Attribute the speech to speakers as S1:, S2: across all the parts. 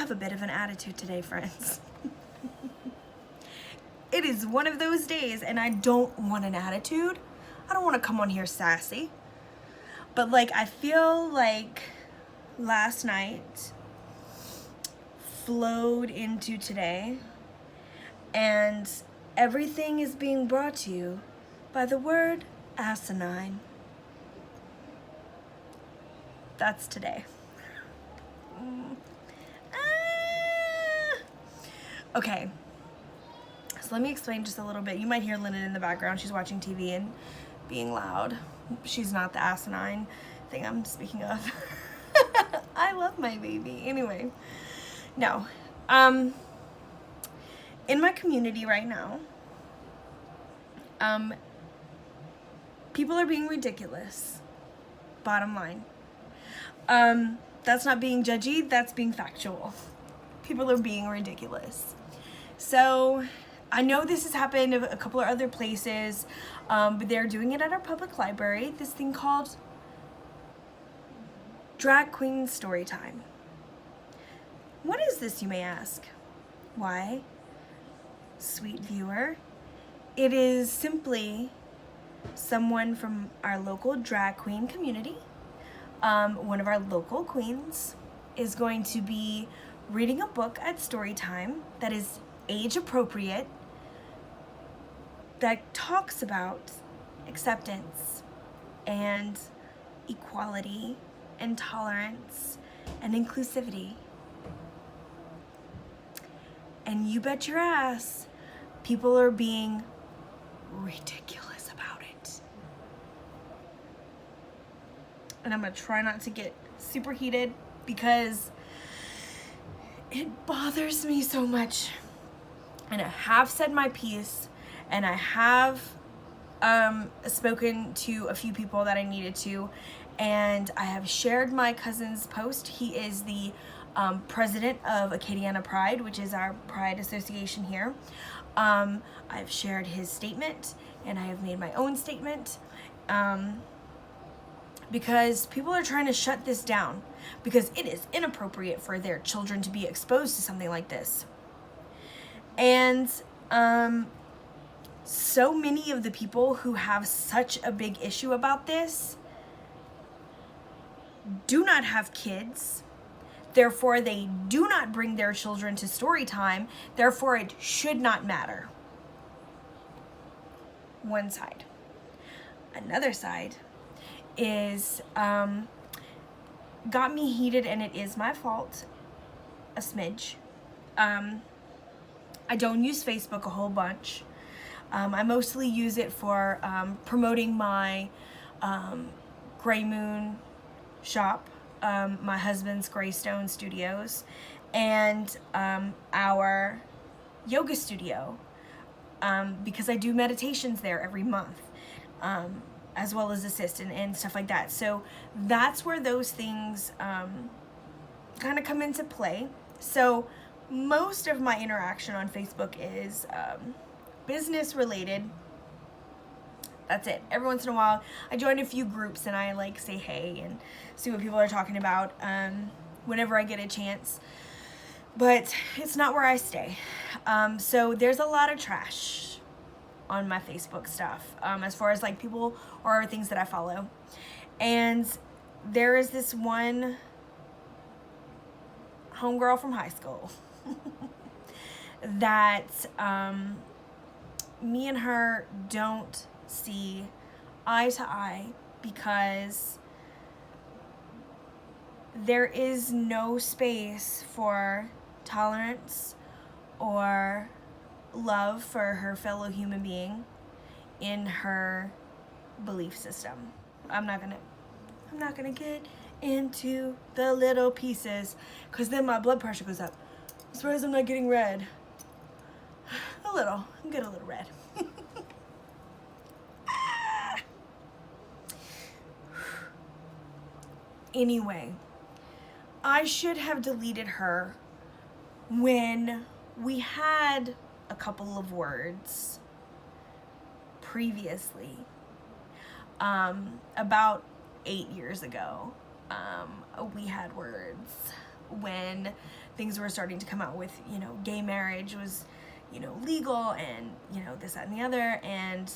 S1: have a bit of an attitude today, friends. It is one of those days, and I don't want an attitude. I don't want to come on here sassy. But like, I feel like last night flowed into today, and everything is being brought to you by the word asinine. That's today. Okay, so let me explain just a little bit. You might hear Lennon in the background. She's watching TV and being loud. She's not the asinine thing I'm speaking of. I love my baby. Anyway, no. In my community right now, people are being ridiculous. Bottom line. That's not being judgy, that's being factual. People are being ridiculous. So, I know this has happened a couple of other places, but they're doing it at our public library, this thing called Drag Queen Story Time. What is this, you may ask? Why, sweet viewer, it is simply someone from our local drag queen community. One of our local queens is going to be reading a book at story time that is age appropriate, that talks about acceptance and equality and tolerance and inclusivity. And you bet your ass, people are being ridiculous about it. And I'm gonna try not to get super heated because it bothers me so much. And I have said my piece, and I have spoken to a few people that I needed to, and I have shared my cousin's post. He is the president of Acadiana Pride, which is our pride association here. I've shared his statement, and I have made my own statement, because people are trying to shut this down because it is inappropriate for their children to be exposed to something like this. And so many of the people who have such a big issue about this do not have kids. Therefore, they do not bring their children to story time. Therefore, it should not matter. One side. Another side is got me heated, and it is my fault, a smidge. I don't use Facebook a whole bunch. I mostly use it for promoting my Gray Moon shop, my husband's Greystone Studios, and our yoga studio, because I do meditations there every month, as well as assist and stuff like that. So that's where those things kind of come into play. So most of my interaction on Facebook is business related. That's it. Every once in a while, I join a few groups and I like say hey and see what people are talking about whenever I get a chance. But it's not where I stay. So there's a lot of trash on my Facebook stuff, as far as like people or things that I follow. And there is this one homegirl from high school that me and her don't see eye to eye because there is no space for tolerance or love for her fellow human being in her belief system. I'm not gonna get into the little pieces because then my blood pressure goes up. I'm surprised I'm not getting red. A little. I'm getting a little red. Anyway, I should have deleted her when we had a couple of words previously, about 8 years ago. We had words when things were starting to come out with, you know, gay marriage was, you know, legal and, you know, this, that, and the other. And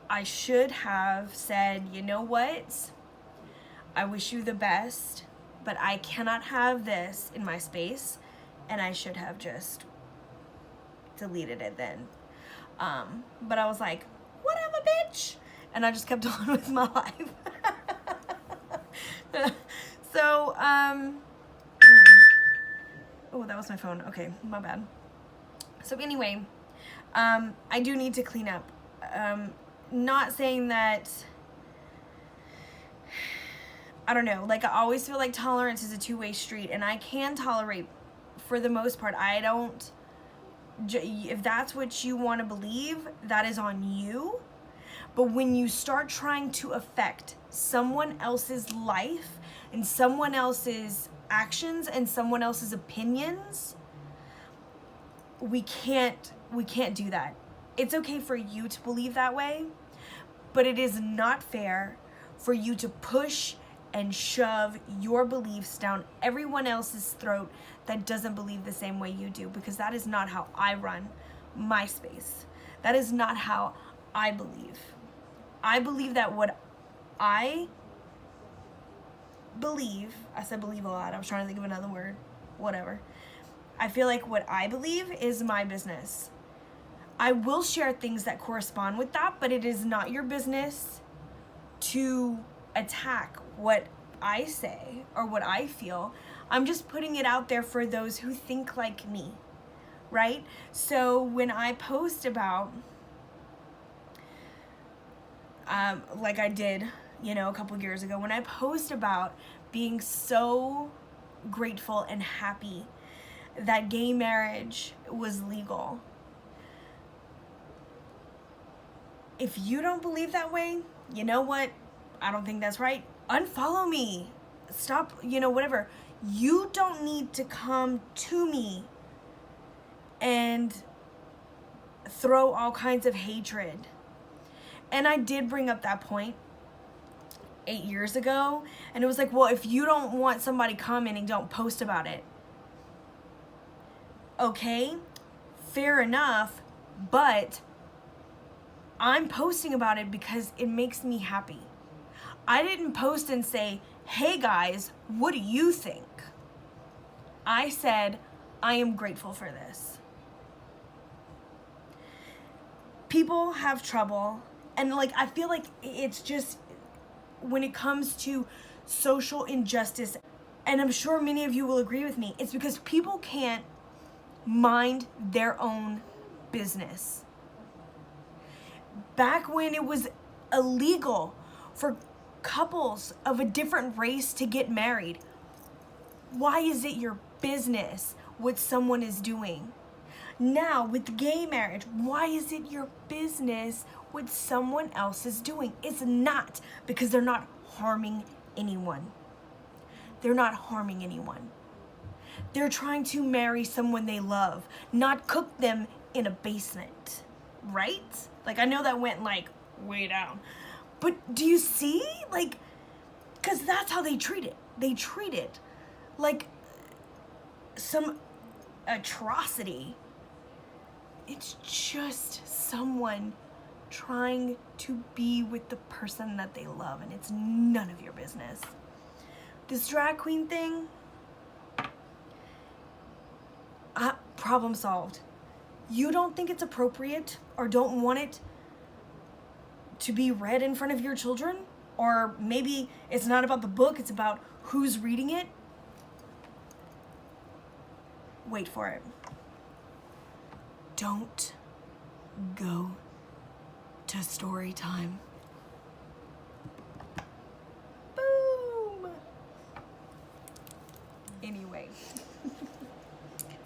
S1: I should have said, you know what? I wish you the best, but I cannot have this in my space. And I should have just deleted it then. But I was like, whatever, bitch. And I just kept on with my life. So, oh, that was my phone. Okay, my bad. So anyway, I do need to clean up. Not saying that, I don't know, like I always feel like tolerance is a two-way street, and I can tolerate for the most part. I don't, if that's what you want to believe, that is on you. But when you start trying to affect someone else's life and someone else's actions and someone else's opinions, we can't do that. It's okay for you to believe that way, but it is not fair for you to push and shove your beliefs down everyone else's throat that doesn't believe the same way you do, because that is not how I run my space. That is not how I believe. I believe that what I believe, I said believe a lot, I was trying to think of another word, whatever. I feel like what I believe is my business. I will share things that correspond with that, but it is not your business to attack what I say or what I feel. I'm just putting it out there for those who think like me, right? So when I post about, like I did, you know, a couple years ago, when I post about being so grateful and happy that gay marriage was legal, if you don't believe that way, you know what? I don't think that's right. Unfollow me. Stop, you know, whatever. You don't need to come to me and throw all kinds of hatred. And I did bring up that point 8 years ago, and it was like, well, if you don't want somebody commenting, don't post about it. Okay, fair enough, but I'm posting about it because it makes me happy. I didn't post and say, hey guys, what do you think? I said, I am grateful for this. People have trouble, and like I feel like it's just when it comes to social injustice, and I'm sure many of you will agree with me, it's because people can't mind their own business. Back when it was illegal for couples of a different race to get married, why is it your business what someone is doing? Now with gay marriage, why is it your business what someone else is doing? It's not, because they're not harming anyone. They're not harming anyone. They're trying to marry someone they love, not cook them in a basement, right? Like, I know that went like way down, but do you see? Like, because that's how they treat it. They treat it like some atrocity. It's just someone trying to be with the person that they love, and it's none of your business. This drag queen thing, problem solved. You don't think it's appropriate or don't want it to be read in front of your children? Or maybe it's not about the book, it's about who's reading it? Wait for it. Don't go to story time. Boom! Anyway.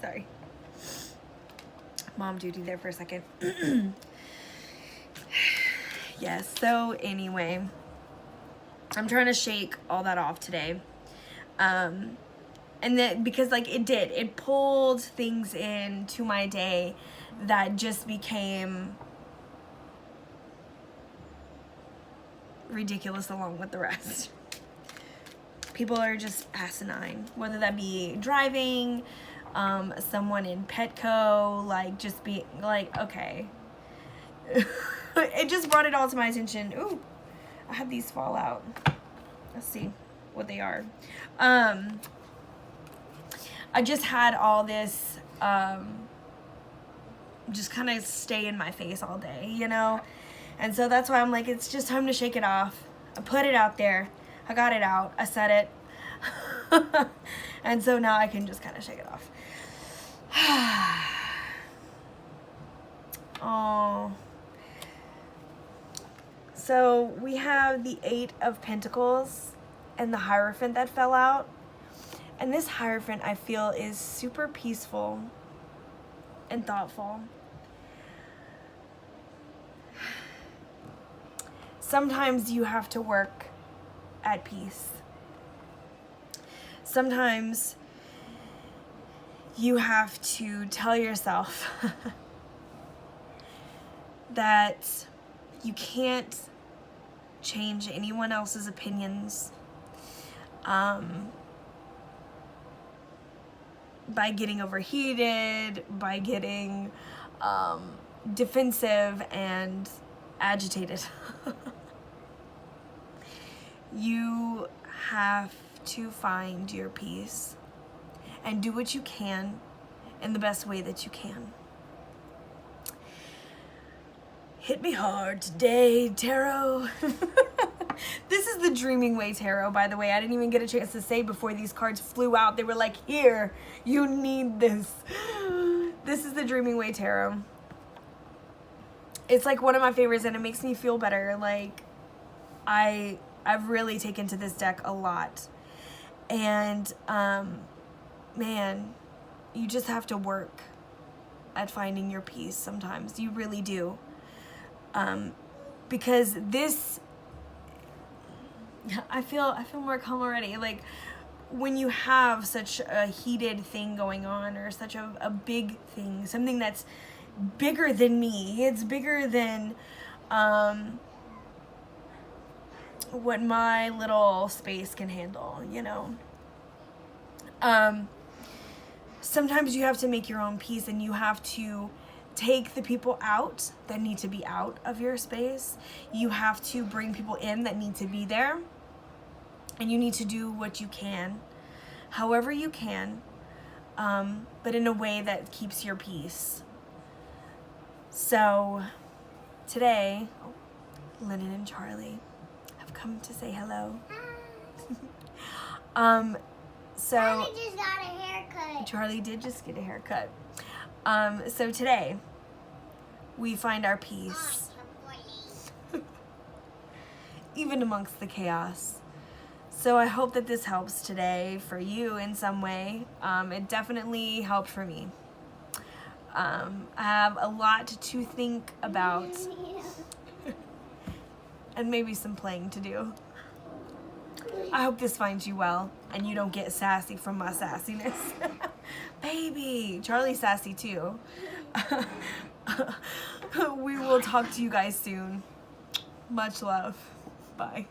S1: Sorry. Mom duty there for a second. Yes, so anyway, I'm trying to shake all that off today. And then, because like it pulled things into my day that just became ridiculous along with the rest. people are just asinine, whether that be driving, someone in Petco, like just be like, okay. It just brought it all to my attention. Ooh, I had these fall out. Let's see what they are. I just had all this just kind of stay in my face all day, you know? And so that's why I'm like, it's just time to shake it off. I put it out there. I got it out. I said it. And so now I can just kind of shake it off. Oh. So we have the 8 of Pentacles and the Hierophant that fell out. And this Hierophant, I feel, is super peaceful and thoughtful. Sometimes you have to work at peace. Sometimes you have to tell yourself that you can't change anyone else's opinions by getting overheated, by getting defensive and agitated. You have to find your peace and do what you can in the best way that you can. Hit me hard today, Tarot. This is the Dreaming Way Tarot, by the way. I didn't even get a chance to say before these cards flew out. They were like, here, you need this. This is the Dreaming Way Tarot. It's like one of my favorites, and it makes me feel better. Like, I've really taken to this deck a lot. And, man, you just have to work at finding your peace sometimes. You really do. Because this, I feel more calm already. Like, when you have such a heated thing going on, or such a big thing, something that's bigger than me, it's bigger than, what my little space can handle, you know? Sometimes you have to make your own peace, and you have to take the people out that need to be out of your space. You have to bring people in that need to be there. And you need to do what you can, however you can, but in a way that keeps your peace. So today, Lennon and Charlie have come to say hello. So
S2: Charlie just got a haircut.
S1: Charlie did just get a haircut. So today, we find our peace, even amongst the chaos. So I hope that this helps today for you in some way. It definitely helped for me. I have a lot to think about and maybe some playing to do. I hope this finds you well and you don't get sassy from my sassiness. Baby, Charlie's sassy too. We will talk to you guys soon. Much love. Bye.